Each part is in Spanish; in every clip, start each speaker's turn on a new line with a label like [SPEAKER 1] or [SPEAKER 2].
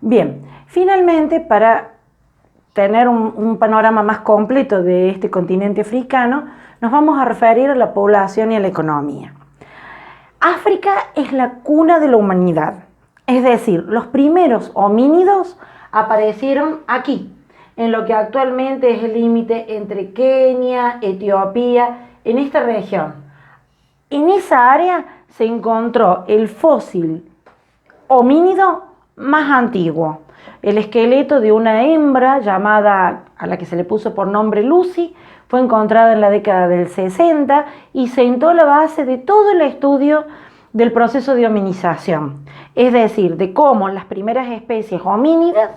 [SPEAKER 1] Bien, finalmente, para tener un panorama más completo de este continente africano, nos vamos a referir a la población y a la economía. África es la cuna de la humanidad, es decir, los primeros homínidos aparecieron aquí, en lo que actualmente es el límite entre Kenia, Etiopía, en esta región. En esa área se encontró el fósil homínido más antiguo, el esqueleto de una hembra llamada, a la que se le puso por nombre Lucy, fue encontrada en la década del 60 y sentó la base de todo el estudio del proceso de hominización, es decir, de cómo las primeras especies homínidas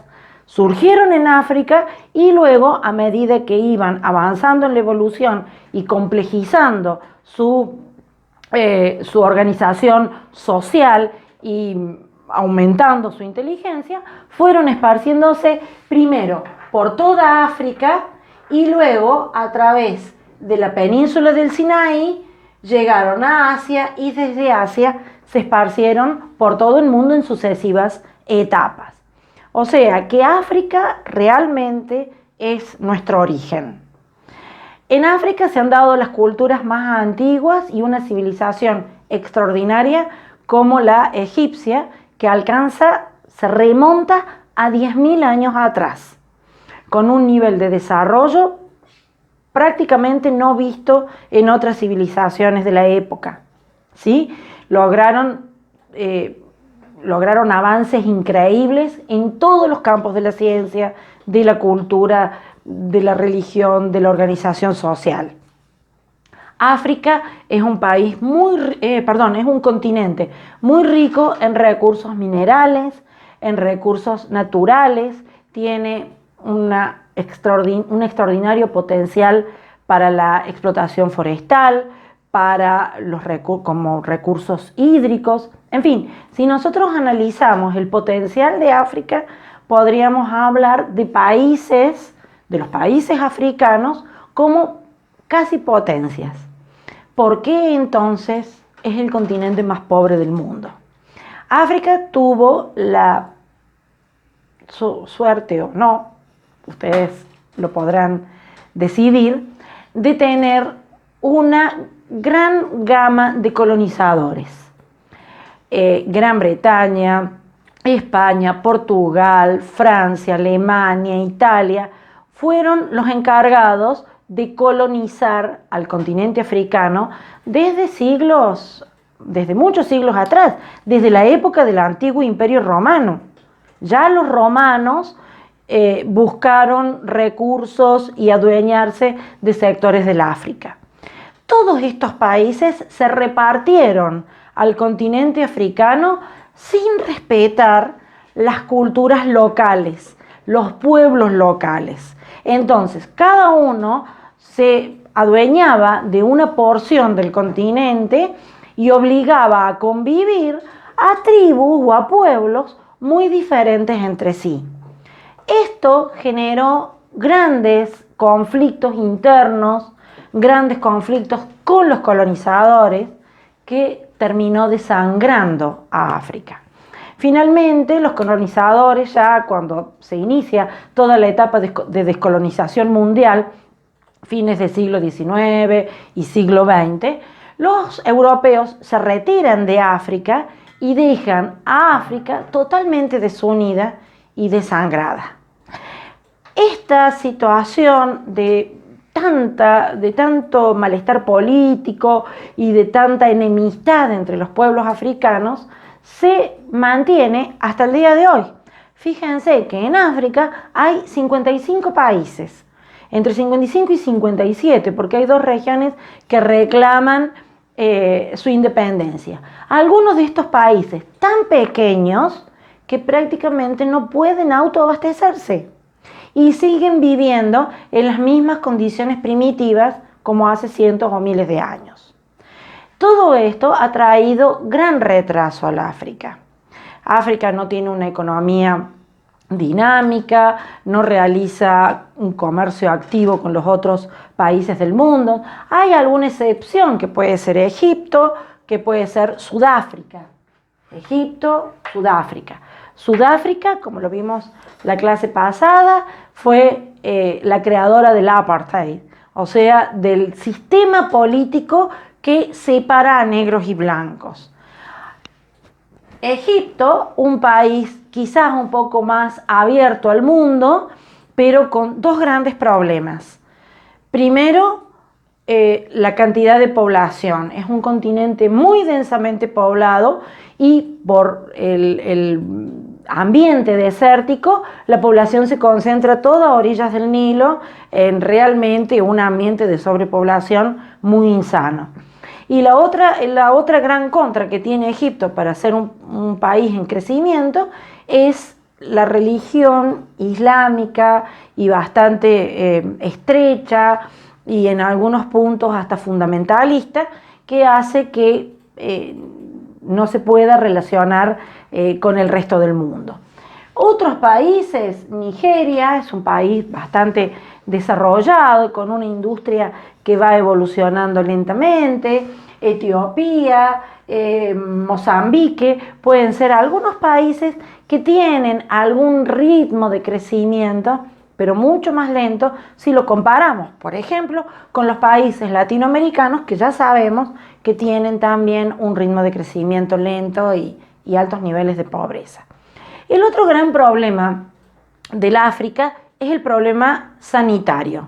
[SPEAKER 1] surgieron en África y luego, a medida que iban avanzando en la evolución y complejizando su organización social y aumentando su inteligencia, fueron esparciéndose primero por toda África y luego a través de la península del Sinaí llegaron a Asia y desde Asia se esparcieron por todo el mundo en sucesivas etapas. O sea que África realmente es nuestro origen. En África se han dado las culturas más antiguas y una civilización extraordinaria como la egipcia, que se remonta a 10.000 años atrás, con un nivel de desarrollo prácticamente no visto en otras civilizaciones de la época, ¿sí? Lograron avances increíbles en todos los campos de la ciencia, de la cultura, de la religión, de la organización social. África es un continente muy rico en recursos minerales, en recursos naturales, tiene un extraordinario potencial para la explotación forestal, para como recursos hídricos. En fin, si nosotros analizamos el potencial de África, podríamos hablar de los países africanos como casi potencias. ¿Por qué entonces es el continente más pobre del mundo? África tuvo la suerte o no, ustedes lo podrán decidir, de tener una gran gama de colonizadores. Gran Bretaña, España, Portugal, Francia, Alemania, Italia, fueron los encargados de colonizar al continente africano desde muchos siglos atrás, desde la época del antiguo Imperio Romano. Ya los romanos buscaron recursos y adueñarse de sectores del África. Todos estos países se repartieron al continente africano sin respetar las culturas locales, los pueblos locales. Entonces, cada uno se adueñaba de una porción del continente y obligaba a convivir a tribus o a pueblos muy diferentes entre sí. Esto generó grandes conflictos internos, grandes conflictos con los colonizadores, que terminó desangrando a África. Finalmente, los colonizadores, ya cuando se inicia toda la etapa de descolonización mundial, fines del siglo XIX y siglo XX, los europeos se retiran de África y dejan a África totalmente desunida y desangrada. Esta situación de tanto malestar político y de tanta enemistad entre los pueblos africanos se mantiene hasta el día de hoy. Fíjense que en África hay 55 países, entre 55 y 57, porque hay dos regiones que reclaman su independencia. Algunos de estos países tan pequeños que prácticamente no pueden autoabastecerse y siguen viviendo en las mismas condiciones primitivas como hace cientos o miles de años. Todo esto ha traído gran retraso a la África. África no tiene una economía dinámica, no realiza un comercio activo con los otros países del mundo. Hay alguna excepción que puede ser Egipto, que puede ser Sudáfrica. Egipto, Sudáfrica. Sudáfrica, como lo vimos la clase pasada, fue la creadora del apartheid, o sea, del sistema político que separa a negros y blancos. Egipto, un país quizás un poco más abierto al mundo, pero con dos grandes problemas. Primero, la cantidad de población. Es un continente muy densamente poblado y por el ambiente desértico, la población se concentra toda a orillas del Nilo en realmente un ambiente de sobrepoblación muy insano. Y la otra gran contra que tiene Egipto para ser un país en crecimiento es la religión islámica y bastante estrecha y en algunos puntos hasta fundamentalista, que hace que no se pueda relacionar con el resto del mundo. Otros países, Nigeria es un país bastante desarrollado, con una industria que va evolucionando lentamente. Etiopía, Mozambique, pueden ser algunos países que tienen algún ritmo de crecimiento, pero mucho más lento si lo comparamos, por ejemplo, con los países latinoamericanos que ya sabemos que tienen también un ritmo de crecimiento lento y altos niveles de pobreza. El otro gran problema del África es el problema sanitario.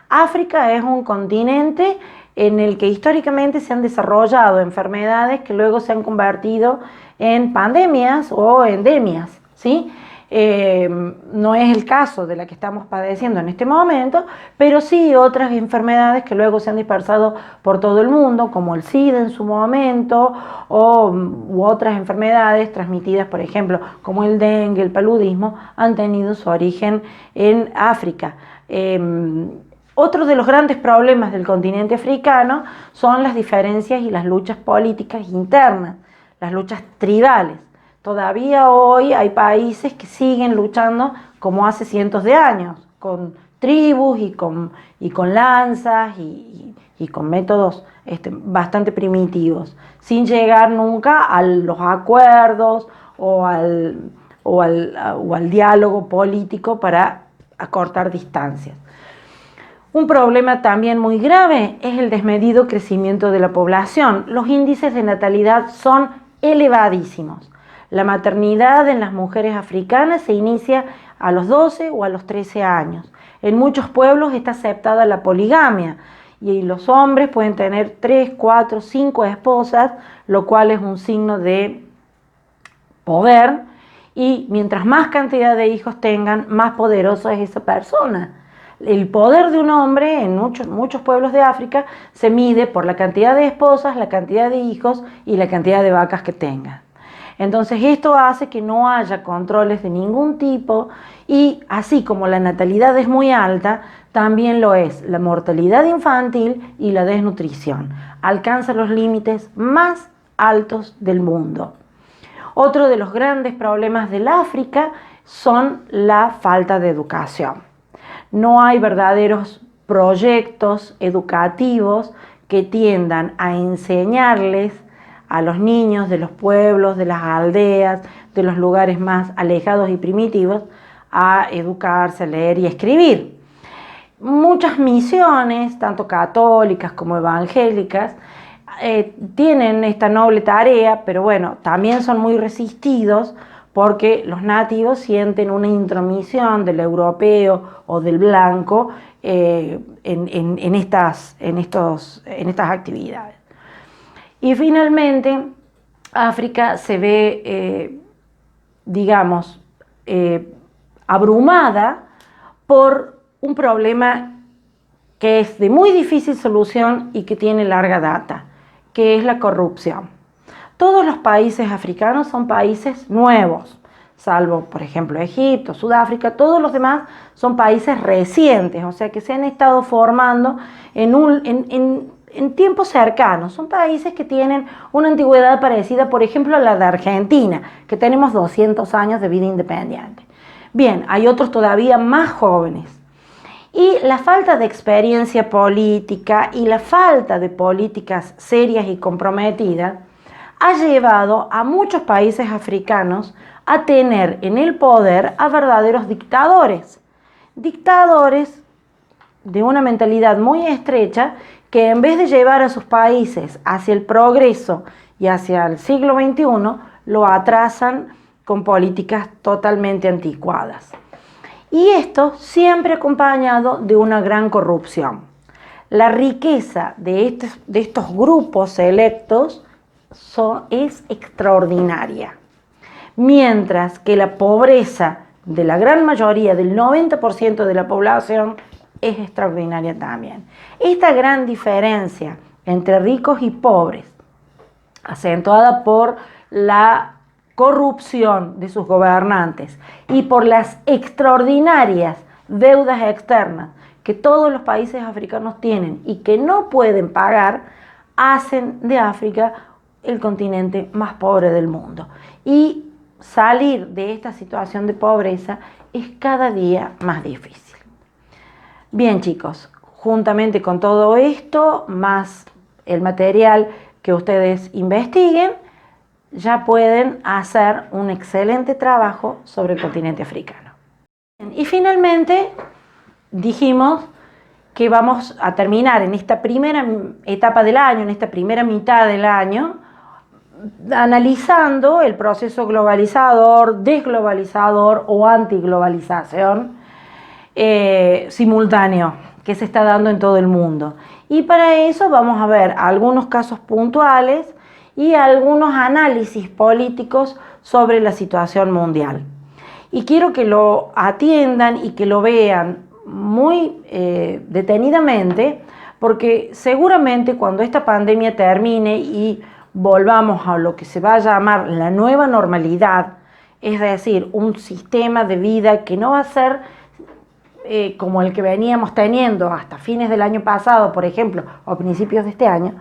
[SPEAKER 1] África es un continente en el que históricamente se han desarrollado enfermedades que luego se han convertido en pandemias o endemias, ¿sí? No es el caso de la que estamos padeciendo en este momento, pero sí otras enfermedades que luego se han dispersado por todo el mundo, como el SIDA en su momento, u otras enfermedades transmitidas, por ejemplo, como el dengue, el paludismo, han tenido su origen en África. Otro de los grandes problemas del continente africano son las diferencias y las luchas políticas internas, las luchas tribales. Todavía hoy hay países que siguen luchando como hace cientos de años, con tribus y con lanzas y con métodos bastante primitivos, sin llegar nunca a los acuerdos o al diálogo político para acortar distancias. Un problema también muy grave es el desmedido crecimiento de la población. Los índices de natalidad son elevadísimos. La maternidad en las mujeres africanas se inicia a los 12 o a los 13 años. En muchos pueblos está aceptada la poligamia y los hombres pueden tener 3, 4, 5 esposas, lo cual es un signo de poder, y mientras más cantidad de hijos tengan, más poderosa es esa persona. El poder de un hombre en muchos pueblos de África se mide por la cantidad de esposas, la cantidad de hijos y la cantidad de vacas que tengan. Entonces esto hace que no haya controles de ningún tipo y así como la natalidad es muy alta, también lo es la mortalidad infantil y la desnutrición. Alcanza los límites más altos del mundo. Otro de los grandes problemas del África son la falta de educación. No hay verdaderos proyectos educativos que tiendan a enseñarles a los niños de los pueblos, de las aldeas, de los lugares más alejados y primitivos, a educarse, a leer y a escribir. Muchas misiones, tanto católicas como evangélicas, tienen esta noble tarea, pero bueno, también son muy resistidos porque los nativos sienten una intromisión del europeo o del blanco en estas actividades. Y finalmente, África se ve, abrumada por un problema que es de muy difícil solución y que tiene larga data, que es la corrupción. Todos los países africanos son países nuevos, salvo, por ejemplo, Egipto, Sudáfrica. Todos los demás son países recientes, o sea que se han estado formando en tiempos cercanos. Son países que tienen una antigüedad parecida, por ejemplo, a la de Argentina, que tenemos 200 años de vida independiente. Bien, hay otros todavía más jóvenes. Y la falta de experiencia política y la falta de políticas serias y comprometidas ha llevado a muchos países africanos a tener en el poder a verdaderos dictadores. Dictadores de una mentalidad muy estrecha que en vez de llevar a sus países hacia el progreso y hacia el siglo XXI, lo atrasan con políticas totalmente anticuadas. Y esto siempre acompañado de una gran corrupción. La riqueza de estos grupos selectos es extraordinaria, mientras que la pobreza de la gran mayoría, del 90% de la población, es extraordinaria también. Esta gran diferencia entre ricos y pobres, acentuada por la corrupción de sus gobernantes y por las extraordinarias deudas externas que todos los países africanos tienen y que no pueden pagar, hacen de África el continente más pobre del mundo. Y salir de esta situación de pobreza es cada día más difícil. Bien, chicos, juntamente con todo esto, más el material que ustedes investiguen, ya pueden hacer un excelente trabajo sobre el continente africano. Y finalmente dijimos que vamos a terminar en esta primera etapa del año, en esta primera mitad del año, analizando el proceso globalizador, desglobalizador o antiglobalización simultáneo que se está dando en todo el mundo. Y para eso vamos a ver algunos casos puntuales y algunos análisis políticos sobre la situación mundial. Y quiero que lo atiendan y que lo vean muy detenidamente, porque seguramente cuando esta pandemia termine y volvamos a lo que se va a llamar la nueva normalidad, es decir, un sistema de vida que no va a ser como el que veníamos teniendo hasta fines del año pasado, por ejemplo, o principios de este año.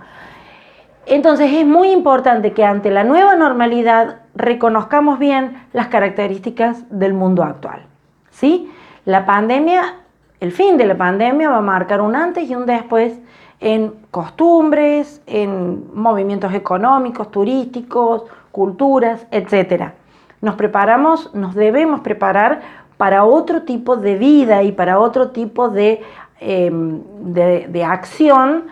[SPEAKER 1] Entonces es muy importante que ante la nueva normalidad reconozcamos bien las características del mundo actual, ¿sí? La pandemia, el fin de la pandemia va a marcar un antes y un después en costumbres, en movimientos económicos, turísticos, culturas, etc. Nos debemos preparar para otro tipo de vida y para otro tipo de acción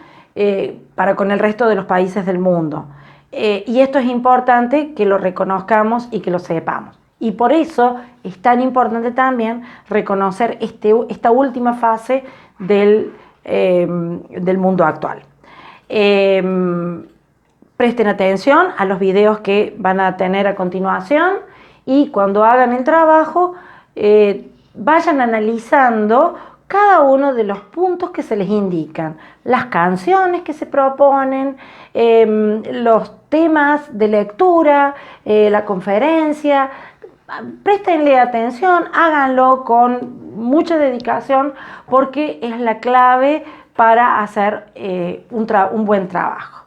[SPEAKER 1] para con el resto de los países del mundo. Y esto es importante que lo reconozcamos y que lo sepamos. Y por eso es tan importante también reconocer esta última fase del mundo actual. Presten atención a los videos que van a tener a continuación y cuando hagan el trabajo vayan analizando cada uno de los puntos que se les indican, las canciones que se proponen, los temas de lectura, la conferencia. Préstenle atención, háganlo con mucha dedicación porque es la clave para hacer un buen trabajo.